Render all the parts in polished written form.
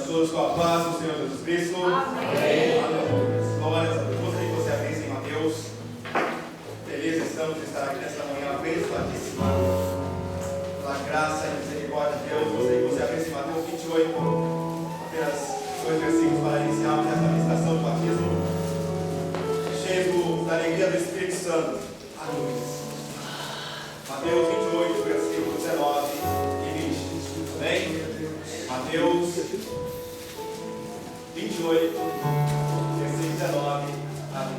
todos com a paz do Senhor Jesus Cristo. Amém. Aleluia. Glórias a Deus. Gostaria que você abrisse em Mateus. Felizes estamos de estar aqui nesta manhã abençoadíssima pela graça e misericórdia de Deus. Gostaria que você abrisse em Mateus 28. Apenas 2 versículos para iniciarmos esta ministração do batismo, cheio da alegria do Espírito Santo. Aleluia. Mateus 28, versículos 19 e 20. Amém? Mateus 28, versículos 19 a 20.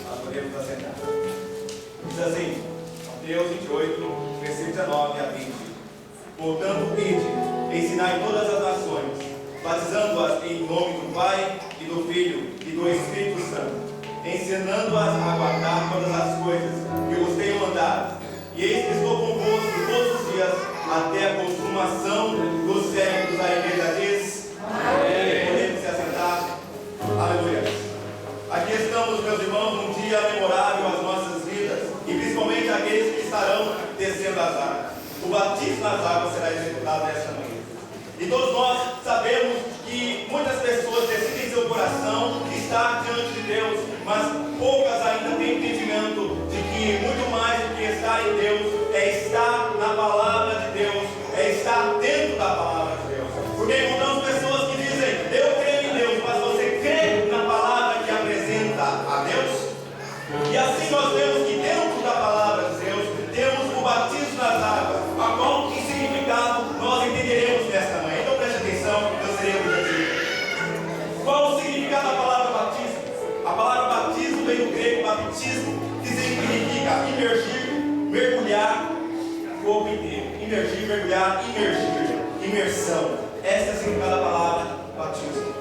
Nós podemos assentar. Diz assim, Mateus 28, versículos 19 a 20. Portanto, ide, ensinai todas as nações, batizando-as em nome do Pai, e do Filho, e do Espírito Santo, ensinando-as a guardar todas as coisas que vos tenho mandado. E eis que estou convosco todos os dias, até a consumação dos séculos. A igreja diz: amém. Podemos se assentar. Aleluia. Aqui estamos, meus irmãos, num dia memorável às nossas vidas, e principalmente aqueles que estarão descendo as águas. O batismo nas águas será executado nesta manhã. E todos nós sabemos que muitas pessoas decidem seu coração estar diante de Deus, mas poucas ainda têm entendimento de que muito mais do que estar em Deus é estar na palavra de Deus, é estar dentro da palavra de Deus. Porque encontramos pessoas que dizem: eu creio em Deus, mas você crê na palavra que apresenta a Deus? E assim nós vemos que dentro da palavra de Deus temos o batismo nas águas, a qual que significado nós entenderemos nesta manhã. Então preste atenção, eu serei objetivo. Qual o significado da palavra batismo? A palavra batismo vem do grego batismo, que significa imergir, mergulhar o corpo inteiro. Imergir, mergulhar, imergir, imersão. Essa é a significado da palavra batismo.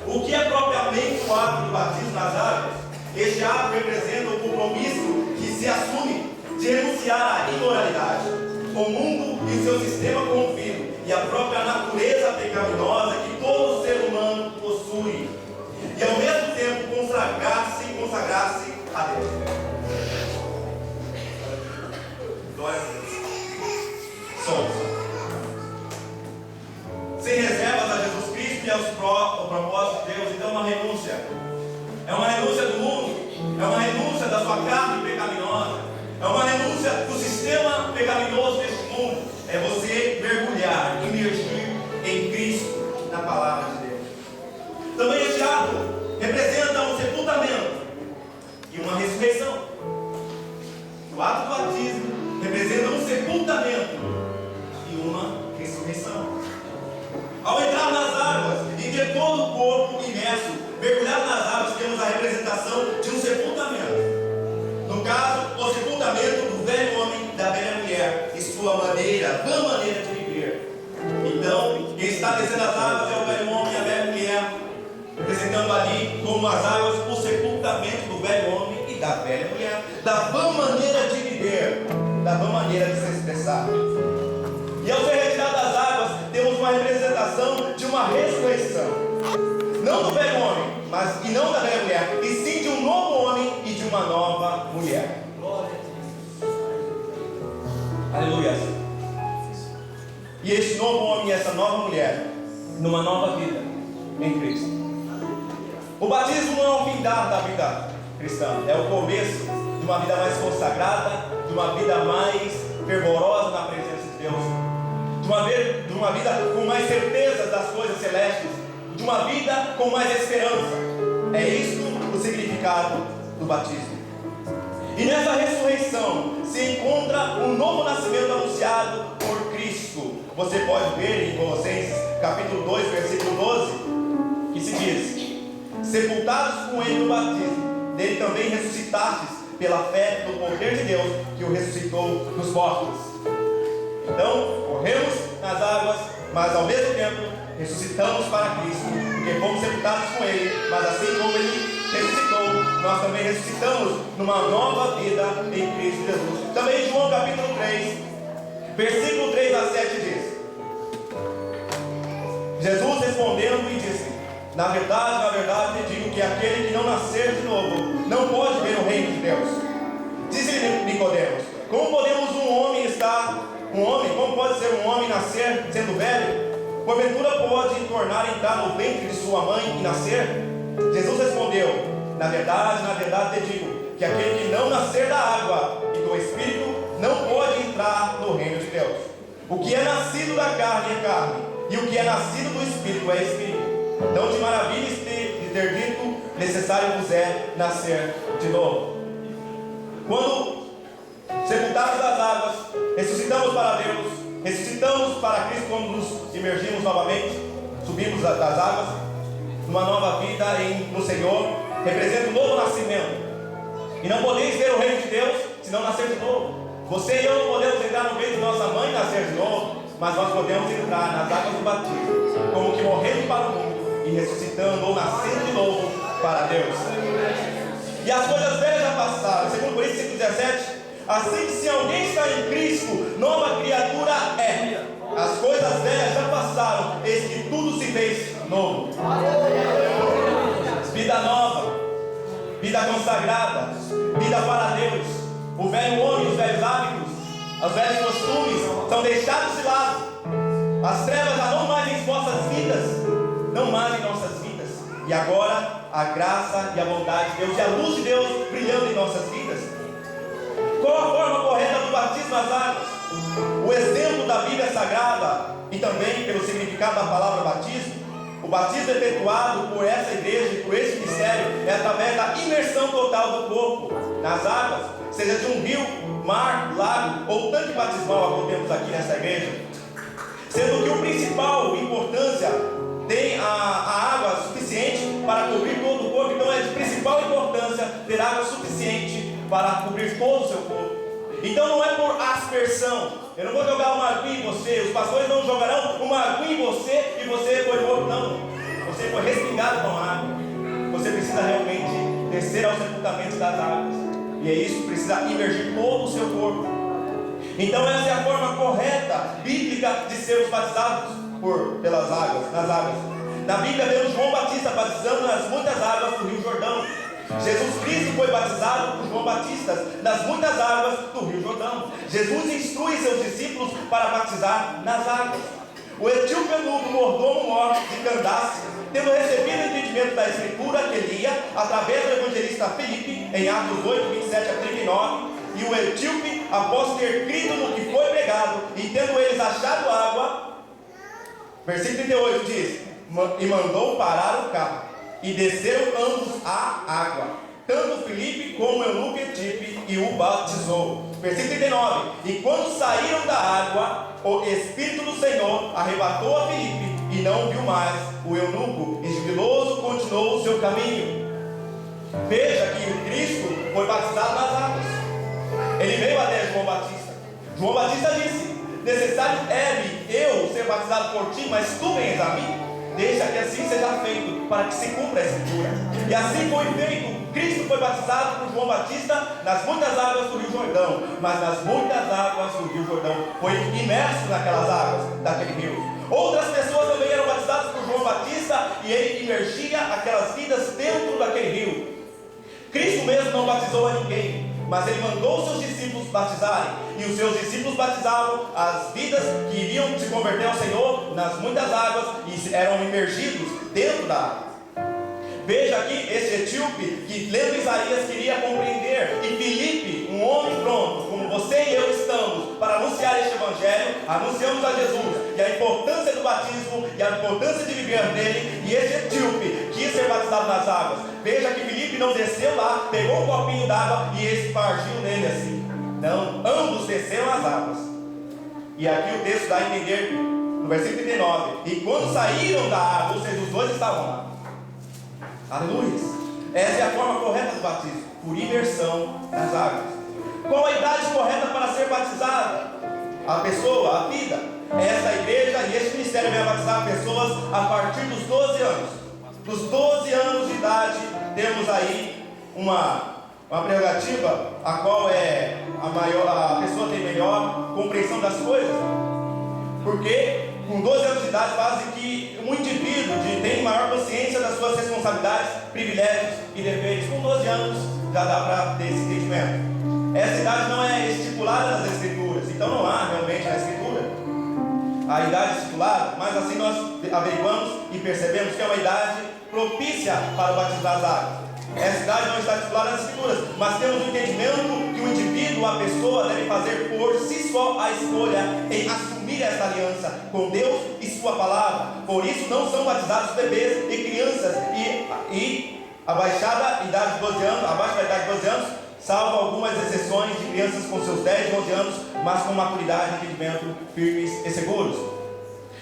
O que é propriamente o ato do batismo nas águas? Este ato representa o compromisso que se assume de renunciar à imoralidade, o mundo e seu sistema corrompido, e a própria natureza pecaminosa que todo ser humano possui, e ao mesmo tempo consagrar-se a Deus. Glória a Deus. Somos sem reservas a Jesus Cristo e aos propósitos de Deus. Então, uma renúncia. É uma renúncia do mundo, é uma renúncia da sua carne pecaminosa, é uma renúncia do sistema pecaminoso deste mundo. É você mergulhar, imergir em Cristo, na palavra de Deus. Também este ato representa um sepultamento e uma ressurreição. O ato do batismo representa um sepultamento e uma ressurreição. Ao entrar nas águas e ter todo o corpo imerso, mergulhado nas águas, temos a representação de um sepultamento. No caso, o sepultamento do velho homem e da velha mulher, e sua maneira, vã maneira de viver. Então, quem está descendo as águas é o velho homem e a velha mulher, representando ali, como as águas, o sepultamento do velho homem e da velha mulher, da vã maneira de viver, da vã maneira de se expressar. E ao ser retirado das águas, temos uma representação de uma ressurreição. Não do velho homem, mas e não da velha mulher, e sim de um novo homem e de uma nova mulher. Aleluia. E esse novo homem e essa nova mulher, numa nova vida em Cristo. O batismo não é o findar da vida cristã, é o começo de uma vida mais consagrada, de uma vida mais fervorosa na presença de Deus, de uma vida com mais certeza das coisas celestes, de uma vida com mais esperança. É isto o significado do batismo. E nessa ressurreição se encontra um novo nascimento anunciado por Cristo. Você pode ver em Colossenses capítulo 2, versículo 12, que se diz: sepultados com ele no batismo, dele também ressuscitastes pela fé no poder de Deus que o ressuscitou dos mortos. Então, corremos nas águas, mas ao mesmo tempo ressuscitamos para Cristo, porque fomos sepultados com Ele, mas assim como Ele ressuscitou, nós também ressuscitamos numa nova vida em Cristo Jesus. Também João capítulo 3, versículo 3 a 7 diz: Jesus respondendo e disse: na verdade te digo que aquele que não nascer de novo não pode ver o reino de Deus. Disse-lhe Nicodemos: como podemos um homem estar Um homem, como pode ser um homem nascer sendo velho? Porventura pode tornar a entrar no ventre de sua mãe e nascer? Jesus respondeu: na verdade te digo, que aquele que não nascer da água e do Espírito não pode entrar no reino de Deus. O que é nascido da carne é carne, e o que é nascido do Espírito é Espírito. Não te maravilhes de ter dito: necessário vos é nascer de novo. Quando sepultados das águas, ressuscitamos para Deus, ressuscitamos para Cristo quando nos imergimos novamente, subimos das águas, numa nova vida no Senhor, representa um novo nascimento. E não podeis ver o reino de Deus se não nascer de novo. Você e eu não podemos entrar no ventre de nossa mãe e nascer de novo, mas nós podemos entrar nas águas do batismo, como que morrendo para o mundo e ressuscitando ou nascendo de novo para Deus. E as coisas velhas já passaram. Segundo Coríntios 5,17, assim que se alguém está em Cristo, nova criatura é. As coisas velhas já passaram, eis que tudo se fez novo. Vida nova, vida consagrada, vida para Deus. O velho homem, os velhos hábitos, os velhos costumes são deixados de lado. As trevas já não mais em nossas vidas, não mais em nossas vidas. E agora a graça e a bondade de Deus e a luz de Deus brilhando em nossas vidas. Qual a forma correta do batismo nas águas? O exemplo da Bíblia Sagrada e também pelo significado da palavra batismo, o batismo efetuado por essa igreja e por esse ministério é através da imersão total do corpo nas águas, seja de um rio, mar, lago ou tanque batismal como temos aqui nessa igreja. Sendo que o principal importância tem a água suficiente para cobrir todo o corpo, então é de principal importância ter água suficiente para cobrir todo o seu corpo. Então não é por aspersão. Eu não vou jogar uma aguinha em você, os pastores não jogarão uma aguinha em você e você foi morto, não. Você foi respingado com água. Você precisa realmente descer ao sepultamento das águas, e é isso, precisa imergir todo o seu corpo. Então essa é a forma correta, bíblica, de sermos batizados pelas águas, nas águas. Na Bíblia vemos João Batista batizando nas muitas águas do Rio Jordão. Jesus Cristo foi batizado por João Batista nas muitas águas do Rio Jordão. Jesus instrui seus discípulos para batizar nas águas. O etíope eunuco, mordomo-mor de Candace, tendo recebido o entendimento da Escritura que lia através do evangelista Filipe, em Atos 8, 27 a 39, e o etíope, após ter crido no que foi pregado, e tendo eles achado água, versículo 38 diz: e mandou parar o carro, e desceram ambos à água, tanto Filipe como o eunuco etíope, e o batizou. Versículo 39: e quando saíram da água, o Espírito do Senhor arrebatou a Filipe, e não viu mais o eunuco, e jubiloso continuou o seu caminho. Veja que o Cristo foi batizado nas águas. Ele veio até João Batista. João Batista disse: necessário é-me eu ser batizado por ti, mas tu vens a mim. Deixa que assim seja feito, para que se cumpra a Escritura. E assim foi feito. Cristo foi batizado por João Batista nas muitas águas do Rio Jordão, mas nas muitas águas do Rio Jordão foi imerso naquelas águas daquele rio. Outras pessoas também eram batizadas por João Batista, e ele imergia aquelas vidas dentro daquele rio. Cristo mesmo não batizou a ninguém, mas ele mandou os seus discípulos batizarem, e os seus discípulos batizavam as vidas que iriam se converter ao Senhor nas muitas águas e eram imergidos dentro da água. Veja aqui esse etíope que, lendo Isaías, queria compreender, e Filipe, um homem pronto, como você e eu estamos, para anunciar este evangelho, anunciamos a Jesus, e a importância do batismo, e a importância de viver nele, e esse etíope quis ser batizado nas águas. Veja que Filipe não desceu lá, pegou um copinho d'água e espargiu nele assim. Não, ambos desceram as águas. E aqui o texto dá a entender, no versículo 39, e quando saíram da água, ou seja, os dois estavam lá. Aleluia! Essa é a forma correta do batismo, por imersão nas águas. Qual a idade correta para ser batizada? A pessoa, a vida. Essa igreja e este ministério vai batizar pessoas a partir dos 12 anos. Dos 12 anos de idade, temos aí uma prerrogativa, a qual é a pessoa tem melhor compreensão das coisas. Porque com 12 anos de idade faz que um indivíduo tem maior consciência das suas responsabilidades, privilégios e deveres. Com 12 anos já dá para ter esse entendimento. Essa idade não é estipulada nas Escrituras, então não há realmente na idade estipulada, mas assim nós averiguamos e percebemos que é uma idade propícia para o batismo das águas. Essa idade não está estipulada nas Escrituras, mas temos o entendimento que o indivíduo, a pessoa, deve fazer por si só a escolha em assumir essa aliança com Deus e sua palavra. Por isso não são batizados bebês e crianças e abaixo da idade de 12 anos, salvo algumas exceções de crianças com seus 10, 11 anos, mas com maturidade e entendimento firmes e seguros.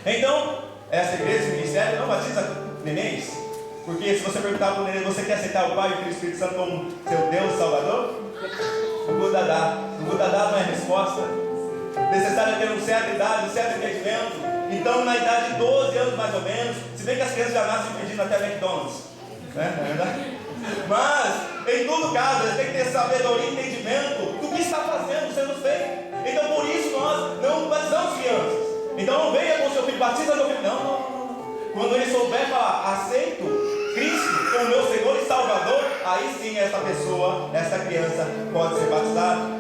Então, essa igreja, esse ministério não batiza nenéns. Porque se você perguntar para o neném, você quer aceitar o Pai e o Espírito Santo como seu Deus e Salvador? O Gudadá não é resposta. Necessário ter uma certa idade, um certo entendimento. Então, na idade de 12 anos mais ou menos, se bem que as crianças já nascem pedindo até McDonald's, né? Não é verdade? Mas, em todo caso, eles têm que ter sabedoria e entendimento do que está fazendo, sendo feito. Então, por isso nós não batizamos crianças. Então, não venha com seu filho, batiza meu filho. Não. Quando ele souber falar, aceito Cristo como meu Senhor e Salvador, aí sim essa pessoa, essa criança pode ser batizada.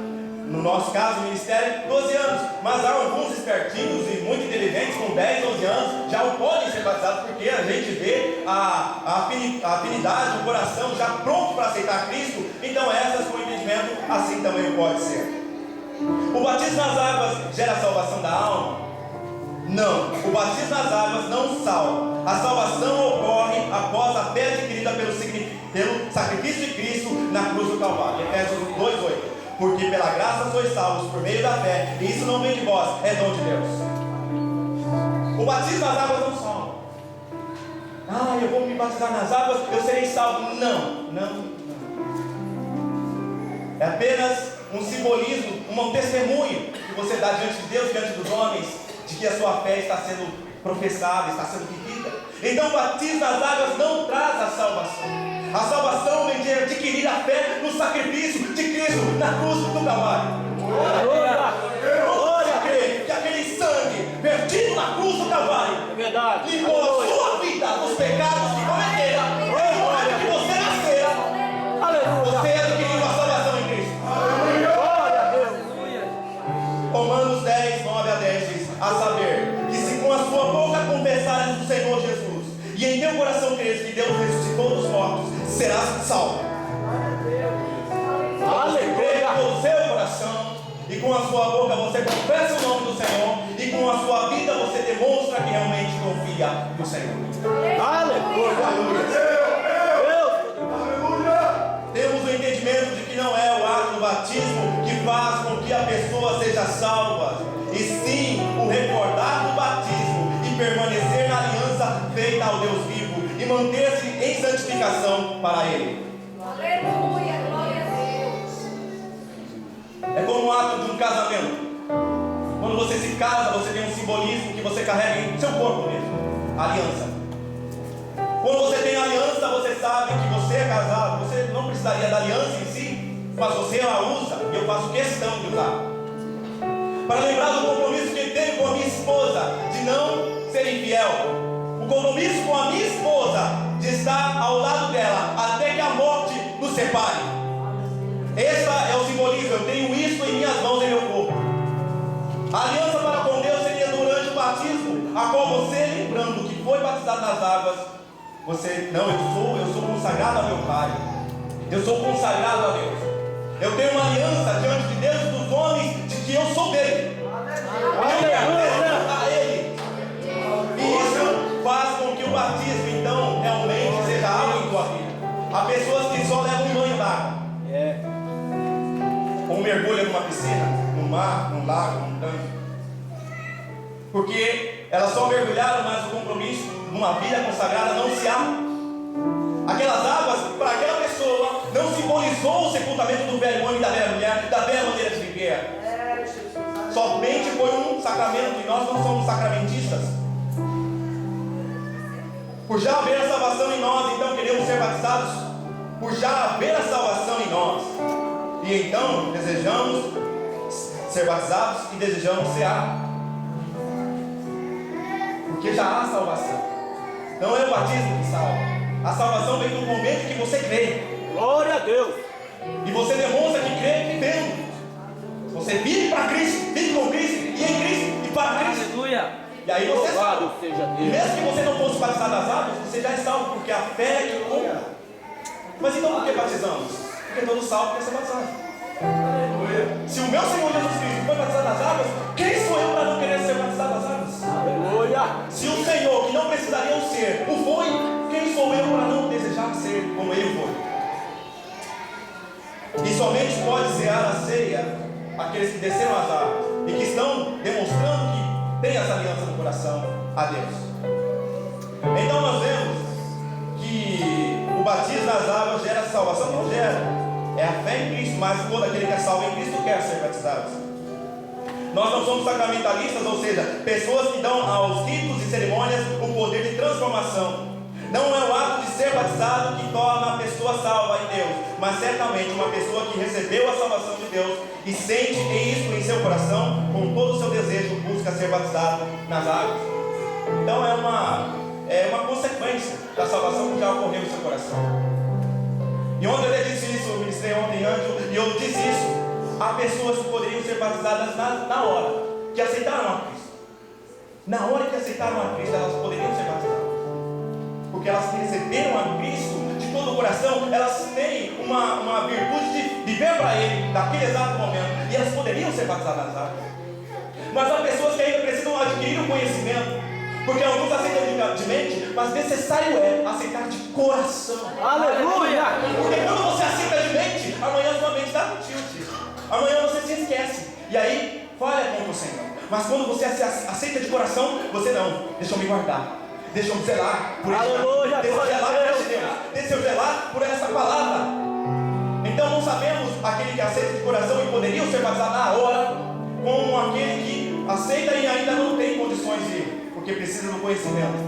No nosso caso, o ministério, 12 anos. Mas há alguns espertinhos e muito inteligentes com 10, 11 anos já podem ser batizados, porque a gente vê a afinidade, o coração já pronto para aceitar Cristo. Então essas com entendimento, assim também pode ser. O batismo nas águas gera a salvação da alma? Não, o batismo nas águas não salva. A salvação ocorre após a fé adquirida pelo sacrifício de Cristo na cruz do Calvário. Efésios 2:8. Porque pela graça sois salvos por meio da fé, e isso não vem de vós, é dom de Deus. O batismo nas águas não salva. Eu vou me batizar nas águas, eu serei salvo. Não. É apenas um simbolismo, um testemunho que você dá diante de Deus, diante dos homens, de que a sua fé está sendo professada, está sendo vivida. Então o batismo nas águas não traz a salvação. A salvação vem de adquirir a fé no sacrifício de Cristo na cruz do Calvário. Glória a crer que aquele sangue vertido na cruz do Calvário limpou a sua vida dos pecados que cometeram. Glória que você nascera, você adquiriu a salvação em Cristo. Glória a Deus. Romanos 10:9-10 diz: a saber, que se com a sua boca confessares o Senhor Jesus, e em teu coração creres que Deus ressuscitou dos mortos, serás salvo. Você crê com o seu coração, e com a sua boca você confessa o nome do Senhor, e com a sua vida você demonstra que realmente confia no Senhor. Aleluia! Temos o entendimento de que não é o ato do batismo que faz com que a pessoa seja salva, e sim o recordar do batismo e permanecer na aliança feita ao Deus vivo e manter-se em santificação para Ele. Aleluia, glória a Deus. É como o ato de um casamento. Quando você se casa, você tem um simbolismo que você carrega em seu corpo mesmo, a aliança. Quando você tem aliança, você sabe que você é casado. Você não precisaria da aliança em si, mas você a usa, e eu faço questão de usar, para lembrar do compromisso que ele teve com a minha esposa, de não ser infiel. O compromisso com a minha esposa, de estar ao lado dela, até que a morte nos separe. Esse é o simbolismo. Eu tenho isso em minhas mãos, em meu corpo. A aliança para com Deus seria durante o batismo, a qual você, lembrando que foi batizado nas águas, você, eu sou consagrado a meu Pai. Eu sou consagrado a Deus. Eu tenho uma aliança diante de Deus e dos homens, de que eu sou dele. Eu pertenço a Ele. E isso faz com que o batismo, então, realmente seja algo em tua vida. Há pessoas que só levam um banho d'água. Ou mergulham numa piscina, num mar, num lago, num tanque. Porque elas só mergulharam, mas o compromisso numa vida consagrada não se há. Aquelas águas, para aquela pessoa, não simbolizou o sepultamento do velho homem e da velha mulher, da velha maneira de viver. Somente foi um sacramento, e nós não somos sacramentistas. Por já haver a salvação em nós, então queremos ser batizados. Por já haver a salvação em nós, e então desejamos ser batizados e desejamos ser porque já há salvação. Não é o batismo que salva. A salvação vem do momento que você crê. Glória a Deus. E você demonstra que crê vivendo. Você vive para Cristo, vive com Cristo, e em Cristo e para Cristo. Aleluia. E aí você é salvo. Louvado seja E Deus. mesmo que você não fosse batizado nas águas, você já é salvo, porque a fé é que conta. Mas então por que batizamos? Porque todo salvo quer ser batizado. Se o meu Senhor Jesus Cristo foi batizado nas águas, quem sou eu para não querer ser batizado nas águas? Aleluia. Se o Senhor, que não precisaria ser, o foi, quem sou eu para não desejar ser como ele foi? E somente pode cear a ceia aqueles que desceram as águas e que estão demonstrando que têm essa aliança no coração a Deus. Então nós vemos que o batismo nas águas gera salvação, não gera. É a fé em Cristo, mas todo aquele que é salvo em Cristo quer ser batizado. Nós não somos sacramentalistas, ou seja, pessoas que dão aos ritos e cerimônias o poder de transformação. Não é o ato de ser batizado que torna a pessoa salva em Deus, mas certamente uma pessoa que recebeu a salvação de Deus e sente isso em seu coração, com todo o seu desejo, busca ser batizado nas águas. Então é uma consequência da salvação que já ocorreu em seu coração. E ontem eu disse isso, eu ministrei ontem, Ângelo, e eu disse isso. Há pessoas que poderiam ser batizadas na hora que aceitaram a Cristo. Na hora que aceitaram a Cristo, elas poderiam ser batizadas. Porque elas receberam a Cristo de todo o coração, elas têm uma virtude de viver para Ele naquele exato momento. E elas poderiam ser batizadas nas águas. Mas há pessoas que ainda precisam adquirir o conhecimento. Porque alguns aceitam de mente, mas necessário é aceitar de coração. Aleluia. Porque quando você aceita de mente, amanhã sua mente dá um tilt. Amanhã você se esquece. E aí, falha contra o Senhor. Mas quando você aceita de coração, você não. Deixa eu me guardar. Deixa eu zelar por esse Aleluia. Deixa eu zelar por esse Deus. Deixa eu zelar por essa palavra. Então não sabemos aquele que aceita de coração e poderiam ser batizados na hora, como aquele que aceita e ainda não tem condições de ir. Porque precisa do conhecimento,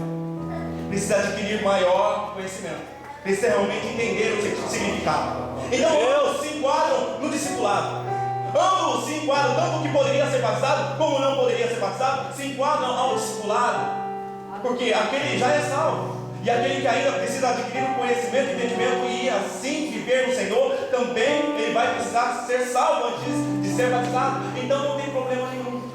precisa adquirir maior conhecimento, precisa realmente entender o significado. Então ambos se enquadram no discipulado, ambos se enquadram, tanto o que poderia ser batizado como não poderia ser batizado, se enquadram ao discipulado, porque aquele já é salvo, e aquele que ainda precisa adquirir o conhecimento, entendimento e assim viver no Senhor, também ele vai precisar ser salvo antes de ser batizado. Então não tem problema nenhum.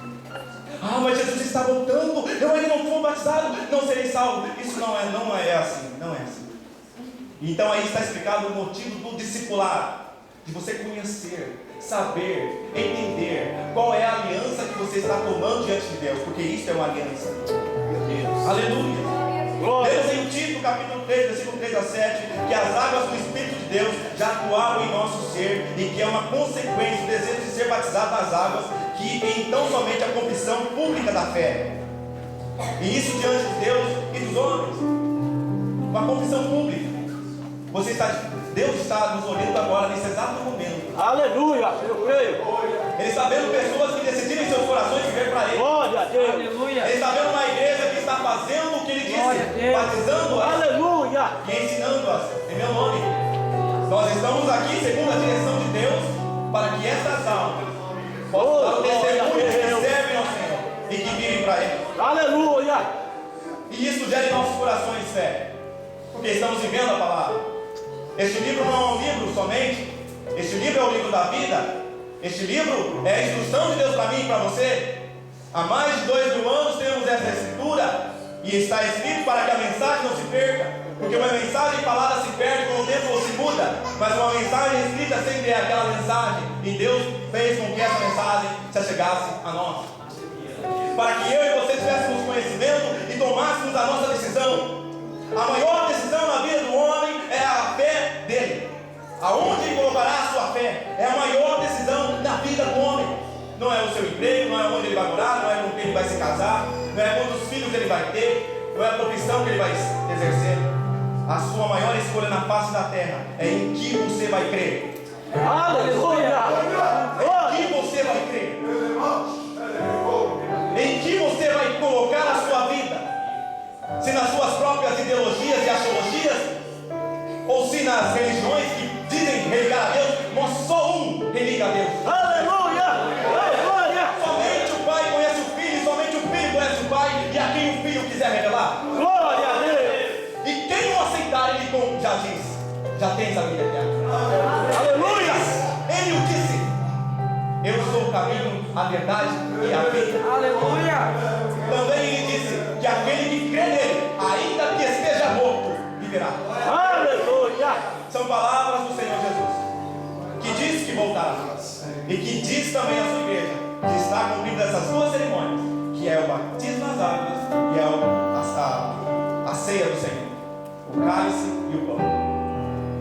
Ah, mas Jesus está voltando, eu ainda não fui batizado, não serei salvo. Isso não é assim. Então aí está explicado o motivo do discipulado, de você conhecer, saber, entender qual é a aliança que você está tomando diante de Deus, porque isso é uma aliança. Aleluia. Deus em Tito, capítulo 3, versículo 3 a 7, que as águas do Espírito de Deus já atuaram em nosso ser e que é uma consequência do desejo de ser batizado nas águas, que então somente a confissão pública da fé. E isso diante de Deus e dos homens. Uma confissão pública. Deus está nos olhando agora nesse exato momento. Aleluia. Eu creio. Ele está vendo pessoas que decidiram em seus corações viver para Ele. Glória a Deus. Aleluia. Ele está vendo uma igreja que está fazendo o que Ele disse, batizando-as Aleluia. e ensinando-as em meu nome. Nós estamos aqui segundo a direção de Deus, para que estas almas possam dar o testemunho que servem ao Senhor e que vivem para Ele. Aleluia. E isso gera em nossos corações fé, porque estamos vivendo a palavra. Este livro não é um livro somente, este livro é o livro da vida. Este livro é a instrução de Deus para mim e para você. Há mais de 2000 anos temos essa escritura, e está escrito para que a mensagem não se perca, porque uma mensagem falada se perde com o tempo ou se muda, mas uma mensagem escrita sempre é aquela mensagem, e Deus fez com que essa mensagem se achegasse a nós, para que eu e você tivéssemos conhecimento e tomássemos a nossa decisão. A maior decisão na vida do homem é a fé dele. Aonde ele colocará a sua fé é a maior decisão na vida do homem. Não é o seu emprego, não é onde ele vai morar, não é com quem ele vai se casar, não é quantos filhos ele vai ter, não é a profissão que ele vai exercer. A sua maior escolha na face da terra é em que você vai crer. Aleluia. Em que você vai crer. Em que você vai colocar a sua vida. Se nas suas próprias ideologias e axiologias, ou se nas religiões que dizem religar a Deus, mas só um religa a Deus. Aleluia. Glória. Somente o Pai conhece o Filho, somente o Filho conhece o Pai, e a quem o Filho quiser revelar. Glória a Deus. E quem o aceitar, ele como já diz, já tens a vida eterna. Aleluia. Ele o disse: eu sou o caminho, a verdade e a vida. Aleluia. Também ele diz voltados. E que diz também à sua igreja que está cumprindo essas duas cerimônias, que é o batismo nas águas e é a ceia do Senhor, o cálice e o pão.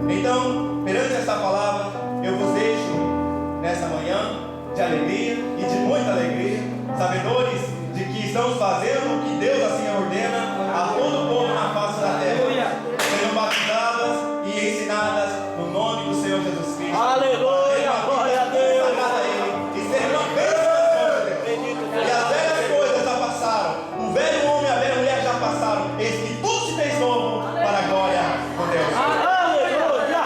Então, perante esta palavra, eu vos deixo nessa manhã de alegria e de muita alegria, sabedores de que estamos fazendo o que Deus assim ordena a todo povo na face da terra. Sejam batizadas e ensinadas no nome do Senhor Jesus Cristo. Aleluia, glória a Deus. E serem uma bênção nas mãos de Deus. E as velhas coisas já passaram, o velho homem e a velha mulher já passaram, eis que tudo se fez novo para a glória de Deus. Aleluia.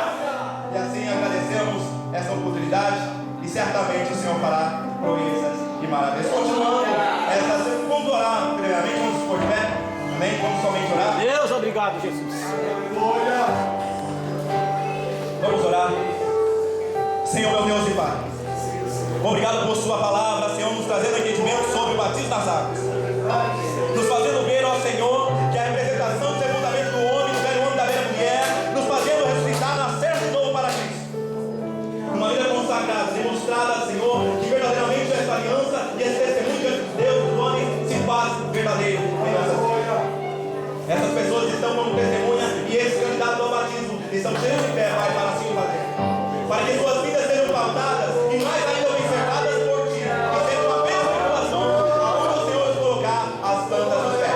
E assim agradecemos essa oportunidade e certamente o Senhor fará proezas e maravilhas. Continuando, vamos orar primeiramente, vamos expor de pé, amém? Vamos somente orar. Deus, obrigado, Jesus. Vamos orar. Senhor, meu Deus e Pai, obrigado por sua palavra, Senhor, nos trazendo entendimento sobre o batismo das águas, nos fazendo ver, ó Senhor, que a representação do sepultamento do homem, do velho homem e da velha mulher, nos fazendo ressuscitar, nascer de novo para Cristo. Uma vida consagrada, demonstrada, Senhor, que verdadeiramente essa aliança e esse testemunho diante de Deus, dos homens, se faz verdadeiro em nossas vidas. Essas pessoas estão como testemunha e esses candidatos ao batismo estão cheios de fé, Pai, para assim fazer. Para que suas vidas sejam pautadas e mais ainda observadas por Ti, e sejam apenas população onde o Senhor nos colocar as plantas dos pés.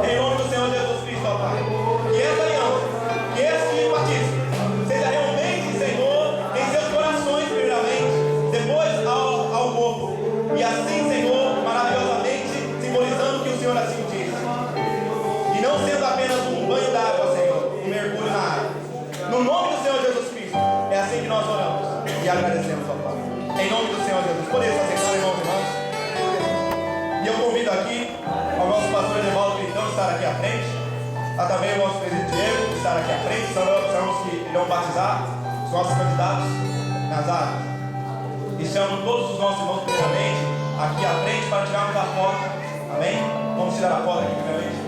Em nome do Senhor Jesus Cristo, ó Pai. Que essa aliança, que este batismo, seja realmente, Senhor, em seus corações, primeiramente, depois ao corpo. E assim, Senhor, maravilhosamente, simbolizando que o Senhor assim diz. E não sendo apenas um banho d'água, Senhor, um mergulho na água. No nome do Senhor Jesus Cristo, é assim que nós oramos e agradecemos, ó Pai. Em nome do Senhor Jesus, podemos aceitar, irmãos e irmãs. E eu convido aqui ao nosso pastor Edevaldo Gritão estar aqui à frente, a também o nosso presidente Diego estar aqui à frente, são os que irão batizar os nossos candidatos nas águas. E chamo todos os nossos irmãos primeiramente aqui à frente para tirarmos a foto. Amém? Vamos tirar a foto aqui primeiramente.